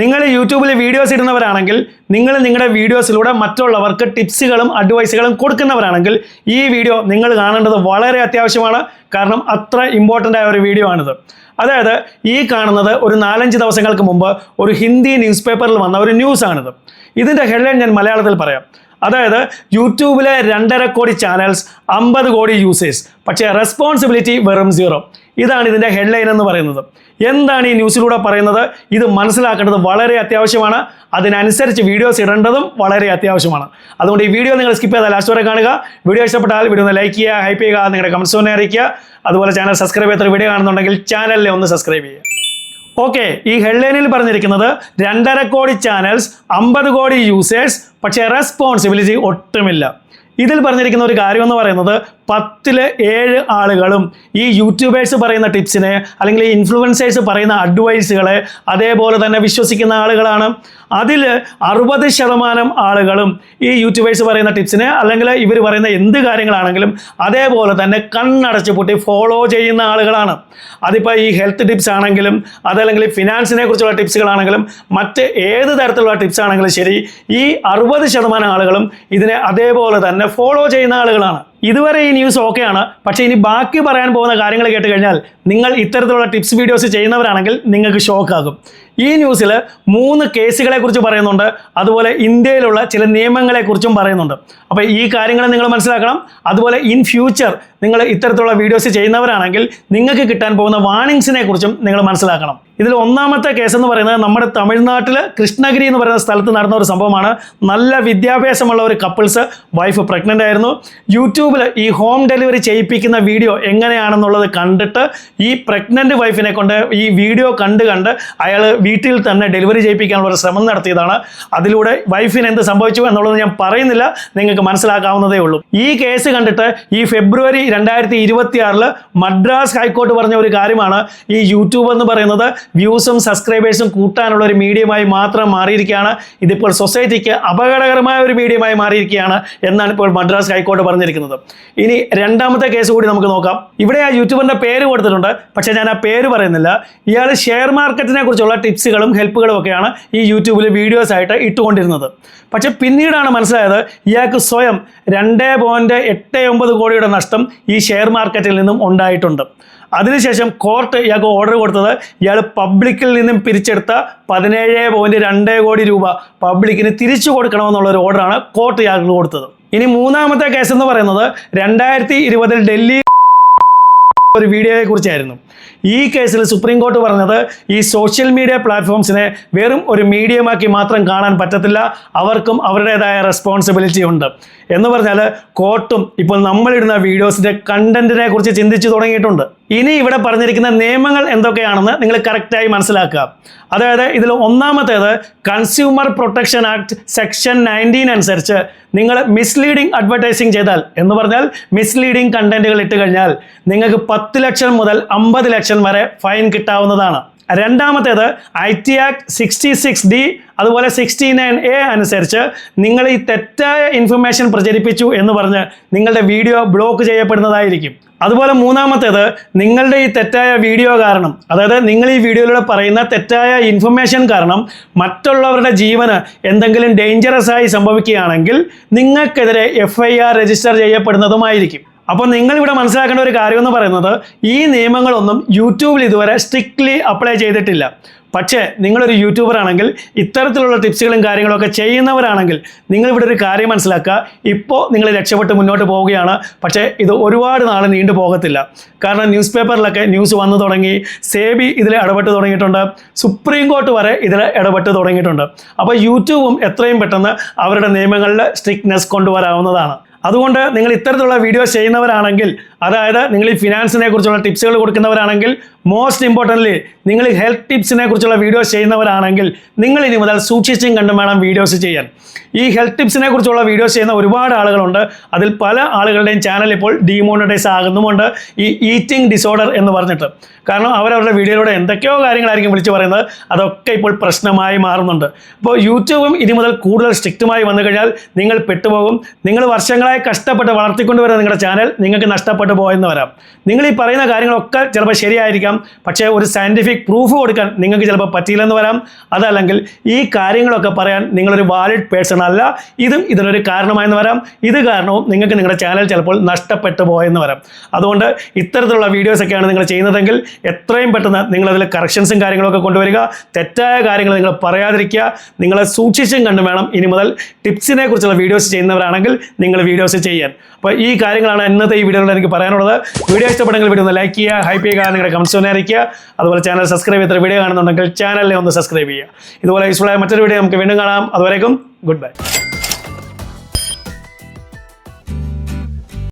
നിങ്ങൾ യൂട്യൂബിൽ വീഡിയോസ് ഇടുന്നവരാണെങ്കിൽ നിങ്ങൾ നിങ്ങളുടെ വീഡിയോസിലൂടെ മറ്റുള്ളവർക്ക് ടിപ്സുകളും അഡ്വൈസുകളും കൊടുക്കുന്നവരാണെങ്കിൽ ഈ വീഡിയോ നിങ്ങൾ കാണേണ്ടത് വളരെ അത്യാവശ്യമാണ്. കാരണം അത്ര ഇമ്പോർട്ടൻ്റ് ആയ ഒരു വീഡിയോ ആണിത്. അതായത് ഈ കാണുന്നത് ഒരു 4-5 ദിവസങ്ങൾക്ക് മുമ്പ് ഒരു ഹിന്ദി ന്യൂസ് പേപ്പറിൽ വന്ന ഒരു ന്യൂസാണിത്. ഇതിൻ്റെ ഹെഡ്ലൈൻ ഞാൻ മലയാളത്തിൽ പറയാം. അതായത് യൂട്യൂബിലെ 2.5 കോടി ചാനൽസ്, 50 കോടി യൂസേഴ്സ്, പക്ഷേ റെസ്പോൺസിബിലിറ്റി വെറും 0. ഇതാണ് ഇതിൻ്റെ ഹെഡ്ലൈൻ എന്ന് പറയുന്നത്. എന്താണ് ഈ ന്യൂസിലൂടെ പറയുന്നത്? ഇത് മനസ്സിലാക്കേണ്ടത് വളരെ അത്യാവശ്യമാണ്. അതിനനുസരിച്ച് വീഡിയോസ് ഇടേണ്ടതും വളരെ അത്യാവശ്യമാണ്. അതുകൊണ്ട് ഈ വീഡിയോ നിങ്ങൾ സ്കിപ്പ് ചെയ്താൽ ലാസ്റ്റ് വരെ കാണുക. വീഡിയോ ഇഷ്ടപ്പെട്ടാൽ വീഡിയോ ഒന്ന് ലൈക്ക് ചെയ്യുക, ഹൈപ്പ് ചെയ്യുക, നിങ്ങളുടെ കമൻസ് ഒന്ന് അറിയിക്കുക. അതുപോലെ ചാനൽ സബ്സ്ക്രൈബ് ചെയ്യാത്ത വീഡിയോ കാണുന്നുണ്ടെങ്കിൽ ചാനലിനെ ഒന്ന് സബ്സ്ക്രൈബ് ചെയ്യുക. ഓക്കെ, ഈ ഹെഡ്ലൈനിൽ പറഞ്ഞിരിക്കുന്നത് 2.5 കോടി ചാനൽസ്, 50 കോടി യൂസേഴ്സ്, പക്ഷേ റെസ്പോൺസിബിലിറ്റി ഒട്ടുമില്ല. ഇതിൽ പറഞ്ഞിരിക്കുന്ന ഒരു കാര്യം എന്ന് പറയുന്നത് 10-ൽ 7 ആളുകളും ഈ യൂട്യൂബേഴ്സ് പറയുന്ന ടിപ്സിനെ അല്ലെങ്കിൽ ഈ ഇൻഫ്ലുവൻസേഴ്സ് പറയുന്ന അഡ്വൈസുകളെ അതേപോലെ തന്നെ വിശ്വസിക്കുന്ന ആളുകളാണ്. അതിൽ 60% ആളുകളും ഈ യൂട്യൂബേഴ്സ് പറയുന്ന ടിപ്സിനെ അല്ലെങ്കിൽ ഇവർ പറയുന്ന എന്ത് കാര്യങ്ങളാണെങ്കിലും അതേപോലെ തന്നെ കണ്ണടച്ച് പൂട്ടി ഫോളോ ചെയ്യുന്ന ആളുകളാണ്. അതിപ്പോൾ ഈ ഹെൽത്ത് ടിപ്സ് ആണെങ്കിലും അതല്ലെങ്കിൽ ഫിനാൻസിനെ കുറിച്ചുള്ള ടിപ്സുകളാണെങ്കിലും മറ്റ് ഏത് തരത്തിലുള്ള ടിപ്സ് ആണെങ്കിലും ശരി, ഈ 60% ആളുകളും ഇതിനെ അതേപോലെ തന്നെ ഫോളോ ചെയ്യുന്ന ആളുകളാണ്. ഇതുവരെ ഈ ന്യൂസ് ഓക്കെയാണ്. പക്ഷേ ഇനി ബാക്കി പറയാൻ പോകുന്ന കാര്യങ്ങൾ കേട്ട് കഴിഞ്ഞാൽ നിങ്ങൾ ഇത്തരത്തിലുള്ള ടിപ്സ് വീഡിയോസ് ചെയ്യുന്നവരാണെങ്കിൽ നിങ്ങൾക്ക് ഷോക്കാകും. ഈ ന്യൂസിൽ 3 കേസുകളെ കുറിച്ച് പറയുന്നുണ്ട്. അതുപോലെ ഇന്ത്യയിലുള്ള ചില നിയമങ്ങളെക്കുറിച്ചും പറയുന്നുണ്ട്. അപ്പോൾ ഈ കാര്യങ്ങൾ നിങ്ങൾ മനസ്സിലാക്കണം. അതുപോലെ ഇൻ ഫ്യൂച്ചർ നിങ്ങൾ ഇത്തരത്തിലുള്ള വീഡിയോസ് ചെയ്യുന്നവരാണെങ്കിൽ നിങ്ങൾക്ക് കിട്ടാൻ പോകുന്ന വാർണിംഗ്സിനെ കുറിച്ചും നിങ്ങൾ മനസ്സിലാക്കണം. ഇതിൽ ഒന്നാമത്തെ കേസ് എന്ന് പറയുന്നത് നമ്മുടെ തമിഴ്നാട്ടിൽ കൃഷ്ണഗിരി എന്ന് പറയുന്ന സ്ഥലത്ത് നടന്ന ഒരു സംഭവമാണ്. നല്ല വിദ്യാഭ്യാസമുള്ള ഒരു കപ്പിൾസ്, വൈഫ് പ്രഗ്നൻ്റ് ആയിരുന്നു. യൂട്യൂബിൽ ഈ ഹോം ഡെലിവറി ചെയ്യിപ്പിക്കുന്ന വീഡിയോ എങ്ങനെയാണെന്നുള്ളത് കണ്ടിട്ട് ഈ പ്രഗ്നൻ്റ് വൈഫിനെ കൊണ്ട് ഈ വീഡിയോ കണ്ട് അയാൾ വീട്ടിൽ തന്നെ ഡെലിവറി ചെയ്യിപ്പിക്കാനുള്ള ഒരു ശ്രമം നടത്തിയതാണ്. അതിലൂടെ വൈഫിന് എന്ത് സംഭവിച്ചു എന്നുള്ളത് ഞാൻ പറയുന്നില്ല, നിങ്ങൾക്ക് മനസ്സിലാക്കാവുന്നതേ ഉള്ളൂ. ഈ കേസ് കണ്ടിട്ട് ഈ ഫെബ്രുവരി 2026 മദ്രാസ് ഹൈക്കോർട്ട് പറഞ്ഞ ഒരു കാര്യമാണ്, ഈ യൂട്യൂബ് എന്ന് പറയുന്നത് വ്യൂസും സബ്സ്ക്രൈബേഴ്സും കൂട്ടാനുള്ള ഒരു മീഡിയമായി മാത്രം മാറിയിരിക്കുകയാണ്. ഇതിപ്പോൾ സൊസൈറ്റിക്ക് അപകടകരമായ ഒരു മീഡിയമായി മാറിയിരിക്കുകയാണ് എന്നാണ് ഇപ്പോൾ മദ്രാസ് ഹൈക്കോർട്ട് പറഞ്ഞിരിക്കുന്നത്. ഇനി രണ്ടാമത്തെ കേസ് കൂടി നമുക്ക് നോക്കാം. ഇവിടെ ആ യൂട്യൂബറിൻ്റെ പേര് കൊടുത്തിട്ടുണ്ട്, പക്ഷേ ഞാൻ ആ പേര് പറയുന്നില്ല. ഇയാൾ ഷെയർ മാർക്കറ്റിനെ കുറിച്ചുള്ള ടിപ്സുകളും ഹെൽപ്പുകളും ഒക്കെയാണ് ഈ യൂട്യൂബിൽ വീഡിയോസ് ആയിട്ട് ഇട്ടുകൊണ്ടിരുന്നത്. പക്ഷെ പിന്നീടാണ് മനസ്സിലായത് ഇയാൾക്ക് സ്വയം 2.89 കോടിയുടെ നഷ്ടം ഈ ഷെയർ മാർക്കറ്റിൽ നിന്നും ഉണ്ടായിട്ടുണ്ട്. അതിനുശേഷം കോർട്ട് ഇയാൾക്ക് ഓർഡർ കൊടുത്തത് ഇയാൾ പബ്ലിക്കിൽ നിന്നും പിരിച്ചെടുത്ത 17.2 കോടി രൂപ പബ്ലിക്കിന് തിരിച്ചു കൊടുക്കണമെന്നുള്ളൊരു ഓർഡറാണ് കോർട്ട് ഇയാൾക്ക് കൊടുത്തത്. ഇനി മൂന്നാമത്തെ കേസ് എന്ന് പറയുന്നത് 2020 ഡൽഹി ഒരു വീഡിയോയെ കുറിച്ചായിരുന്നു. ഈ കേസിൽ സുപ്രീം കോർട്ട് പറഞ്ഞത് ഈ സോഷ്യൽ മീഡിയ പ്ലാറ്റ്ഫോംസിനെ വെറും ഒരു മീഡിയമാക്കി മാത്രം കാണാൻ പറ്റത്തില്ല, അവർക്കും അവരുടേതായ റെസ്പോൺസിബിലിറ്റി ഉണ്ട് എന്ന് പറഞ്ഞാൽ കോർട്ടും ഇപ്പോൾ നമ്മളിടുന്ന വീഡിയോസിൻ്റെ കണ്ടന്റിനെ കുറിച്ച് ചിന്തിച്ചു തുടങ്ങിയിട്ടുണ്ട്. ഇനി ഇവിടെ പറഞ്ഞിരിക്കുന്ന നിയമങ്ങൾ എന്തൊക്കെയാണെന്ന് നിങ്ങൾ കറക്റ്റായി മനസ്സിലാക്കുക. അതായത് ഇതിൽ ഒന്നാമത്തേത് കൺസ്യൂമർ പ്രൊട്ടക്ഷൻ ആക്ട് സെക്ഷൻ 19 അനുസരിച്ച് നിങ്ങൾ മിസ്ലീഡിംഗ് അഡ്വർടൈസിങ് ചെയ്താൽ എന്ന് പറഞ്ഞാൽ മിസ്ലീഡിംഗ് കണ്ടന്റുകൾ ഇട്ട് കഴിഞ്ഞാൽ നിങ്ങൾക്ക് 10 ലക്ഷം മുതൽ 50 ലക്ഷം വരെ ഫൈൻ കിട്ടാവുന്നതാണ്. രണ്ടാമത്തേത് IT ആക്ട് 66D അതുപോലെ 69A അനുസരിച്ച് നിങ്ങൾ ഈ തെറ്റായ ഇൻഫർമേഷൻ പ്രചരിപ്പിച്ചു എന്ന് പറഞ്ഞ് നിങ്ങളുടെ വീഡിയോ ബ്ലോക്ക് ചെയ്യപ്പെടുന്നതായിരിക്കും. അതുപോലെ മൂന്നാമത്തേത് നിങ്ങളുടെ ഈ തെറ്റായ വീഡിയോ കാരണം, അതായത് നിങ്ങൾ ഈ വീഡിയോയിലൂടെ പറയുന്ന തെറ്റായ ഇൻഫർമേഷൻ കാരണം മറ്റുള്ളവരുടെ ജീവന് എന്തെങ്കിലും ഡേഞ്ചറസ് ആയി സംഭവിക്കുകയാണെങ്കിൽ നിങ്ങൾക്കെതിരെ FIR രജിസ്റ്റർ ചെയ്യപ്പെടുന്നതുമായിരിക്കും. അപ്പോൾ നിങ്ങളിവിടെ മനസ്സിലാക്കേണ്ട ഒരു കാര്യം എന്ന് പറയുന്നത് ഈ നിയമങ്ങളൊന്നും യൂട്യൂബിൽ ഇതുവരെ സ്ട്രിക്ട്ലി അപ്ലൈ ചെയ്തിട്ടില്ല. പക്ഷേ നിങ്ങളൊരു യൂട്യൂബർ ആണെങ്കിൽ ഇത്തരത്തിലുള്ള ടിപ്സുകളും കാര്യങ്ങളൊക്കെ ചെയ്യുന്നവരാണെങ്കിൽ നിങ്ങളിവിടെ ഒരു കാര്യം മനസ്സിലാക്കുക, ഇപ്പോൾ നിങ്ങൾ രക്ഷപ്പെട്ട് മുന്നോട്ട് പോവുകയാണ്. പക്ഷേ ഇത് ഒരുപാട് നാൾ നീണ്ടു പോകത്തില്ല. കാരണം ന്യൂസ് പേപ്പറിലൊക്കെ ന്യൂസ് വന്നു തുടങ്ങി, SEBI ഇതിൽ ഇടപെട്ട് തുടങ്ങിയിട്ടുണ്ട്, സുപ്രീം കോർട്ട് വരെ ഇതിൽ ഇടപെട്ട് തുടങ്ങിയിട്ടുണ്ട്. അപ്പോൾ യൂട്യൂബും എത്രയും പെട്ടെന്ന് അവരുടെ നിയമങ്ങളിൽ സ്ട്രിക്ട്നെസ് കൊണ്ടുവരാവുന്നതാണ്. അതുകൊണ്ട് നിങ്ങൾ ഇത്തരത്തിലുള്ള വീഡിയോസ് ചെയ്യുന്നവരാണെങ്കിൽ, അതായത് നിങ്ങൾ ഈ ഫിനാൻസിനെ കുറിച്ചുള്ള ടിപ്സുകൾ കൊടുക്കുന്നവരാണെങ്കിൽ, മോസ്റ്റ് ഇമ്പോർട്ടൻ്റ്ലി നിങ്ങൾ ഹെൽത്ത് ടിപ്സിനെ കുറിച്ചുള്ള വീഡിയോസ് ചെയ്യുന്നവരാണെങ്കിൽ നിങ്ങൾ ഇനി മുതൽ സൂക്ഷിച്ചും കണ്ടും വേണം വീഡിയോസ് ചെയ്യാൻ. ഈ ഹെൽത്ത് ടിപ്സിനെ കുറിച്ചുള്ള വീഡിയോസ് ചെയ്യുന്ന ഒരുപാട് ആളുകളുണ്ട്. അതിൽ പല ആളുകളുടെയും ചാനൽ ഇപ്പോൾ ഡീമോണിറ്റൈസ് ആകുന്നുമുണ്ട്, ഈ ഈറ്റിംഗ് ഡിസോർഡർ എന്ന് പറഞ്ഞിട്ട്. കാരണം അവരവരുടെ വീഡിയോയിലൂടെ എന്തൊക്കെയോ കാര്യങ്ങളായിരിക്കും വിളിച്ച് പറയുന്നത്, അതൊക്കെ ഇപ്പോൾ പ്രശ്നമായി മാറുന്നുണ്ട്. അപ്പോൾ യൂട്യൂബും ഇനി മുതൽ കൂടുതൽ സ്ട്രിക്റ്റുമായി വന്നു കഴിഞ്ഞാൽ നിങ്ങൾ പെട്ടുപോകും. നിങ്ങൾ വർഷങ്ങളായി കഷ്ടപ്പെട്ട് വളർത്തിക്കൊണ്ടുവരുന്ന നിങ്ങളുടെ ചാനൽ നിങ്ങൾക്ക് നഷ്ടപ്പെടും. നഷ്ടപ്പെട്ടു പോയെന്ന് വരാം. നിങ്ങൾ ഈ പറയുന്ന കാര്യങ്ങളൊക്കെ ചിലപ്പോൾ ശരിയായിരിക്കാം, പക്ഷേ ഒരു സയൻറ്റിഫിക് പ്രൂഫ് കൊടുക്കാൻ നിങ്ങൾക്ക് ചിലപ്പോൾ പറ്റിയില്ലെന്ന് വരാം. അതല്ലെങ്കിൽ ഈ കാര്യങ്ങളൊക്കെ പറയാൻ നിങ്ങളൊരു വാലിഡ് പേഴ്സൺ അല്ല, ഇതിനൊരു കാരണമായെന്ന് വരാം. ഇത് കാരണവും നിങ്ങൾക്ക് നിങ്ങളുടെ ചാനൽ ചിലപ്പോൾ നഷ്ടപ്പെട്ടു പോയെന്ന് വരാം. അതുകൊണ്ട് ഇത്തരത്തിലുള്ള വീഡിയോസൊക്കെയാണ് നിങ്ങൾ ചെയ്യുന്നതെങ്കിൽ എത്രയും പെട്ടെന്ന് നിങ്ങളതിൽ കറക്ഷൻസും കാര്യങ്ങളൊക്കെ കൊണ്ടുവരിക. തെറ്റായ കാര്യങ്ങൾ നിങ്ങൾ പറയാതിരിക്കുക. നിങ്ങളെ സൂക്ഷിച്ചും കണ്ടും വേണം ഇനി മുതൽ ടിപ്സിനെ കുറിച്ചുള്ള വീഡിയോസ് ചെയ്യുന്നവരാണെങ്കിൽ നിങ്ങൾ വീഡിയോസ് ചെയ്യാൻ. അപ്പോൾ ഈ കാര്യങ്ങളാണ് ഇന്നത്തെ ഈ വീഡിയോയിൽ എനിക്ക് പറയാനുള്ളത്. വീഡിയോ ഇഷ്ടപ്പെടുമെങ്കിൽ വീഡിയോ ഒന്ന് ലൈക്ക് ചെയ്യുക, ഹൈപ്പ് ചെയ്യുക, നിങ്ങളുടെ കമൻസ് ഒന്ന് അറിയിക്കുക. അതുപോലെ ചാനൽ സബ്സ്ക്രൈബ് ചെയ്ത വീഡിയോ കാണുന്നുണ്ടെങ്കിൽ ചാനലിനെ ഒന്ന് സബ്സ്ക്രൈബ് ചെയ്യുക. ഇതുപോലെ യൂസ്ഫുള്ളായ മറ്റൊരു വീഡിയോ നമുക്ക് വീണ്ടും കാണാം. അതുവരേക്കും ഗുഡ് ബൈ.